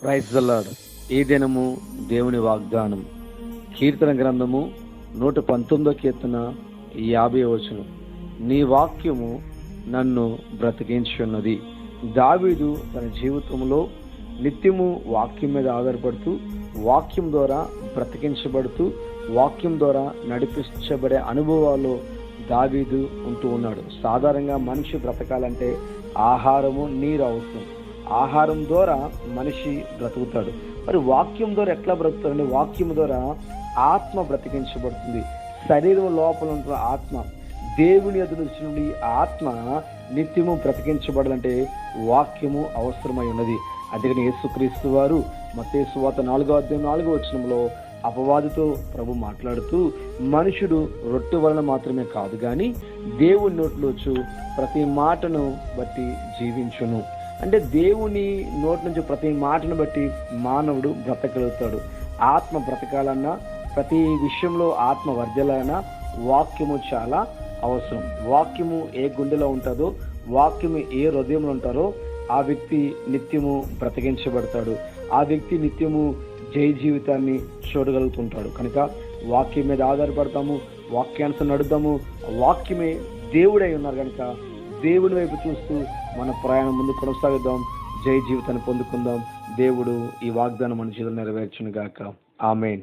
Praise the lord. ఈ దినము దేవుని వాగ్దానం కీర్తన గ్రంథము 119 కీర్తన 50 వచనం. నీ వాక్యము నన్ను బ్రతికించున్నది. దావీదు తన జీవితంలో నిత్యము వాక్యం మీద ఆధారపడుతూ, వాక్యం ద్వారా బ్రతికించబడుతూ, వాక్యం ద్వారా నడిపించబడే అనుభవాల్లో దావీదు ఉంటూ ఉన్నాడు. సాధారణంగా మనిషి బ్రతకాలంటే ఆహారము, నీరు అవసరం. ఆహారం ద్వారా మనిషి బ్రతుకుతాడు. మరి వాక్యం ద్వారా ఎట్లా బ్రతుకుతాడంటే, వాక్యం ద్వారా ఆత్మ బ్రతికించబడుతుంది. శరీరం లోపల ఉంటున్న ఆత్మ, దేవుని ఎదురు నుండి ఆత్మ నిత్యము బ్రతికించబడాలంటే వాక్యము అవసరమై ఉన్నది. అందుకని యేసుక్రీస్తు వారు మత్తయి సువార్త 4:4 అపవాదితో ప్రభు మాట్లాడుతూ, మనుషుడు రొట్టె వలన మాత్రమే కాదు కానీ దేవుని నోట్లోచు ప్రతి మాటను బట్టి జీవించును. అంటే దేవుని నోటి నుంచి ప్రతి మాటను బట్టి మానవుడు బ్రతకగలుగుతాడు. ఆత్మ బ్రతకాలన్నా, ప్రతి విషయంలో ఆత్మ వర్ధిల్లాలన్నా వాక్యము చాలా అవసరం. వాక్యము ఏ గుండెలో ఉంటుందో, వాక్యము ఏ హృదయంలో ఉంటారో ఆ వ్యక్తి నిత్యము బ్రతికించబడతాడు. ఆ వ్యక్తి నిత్యము జయ జీవితాన్ని చూడగలుగుతుంటాడు. కనుక వాక్యం మీద ఆధారపడతాము, వాక్యానుసారం నడుద్దాము. వాక్యమే దేవుడై ఉన్నారు కనుక దేవుని వైపు చూస్తూ మన ప్రయాణం ముందు కొనసాగిద్దాం. జయ జీవితాన్ని పొందుకుందాం. దేవుడు ఈ వాగ్దానం మన జీవితంలో నెరవేర్చును గాక. ఆమేన్.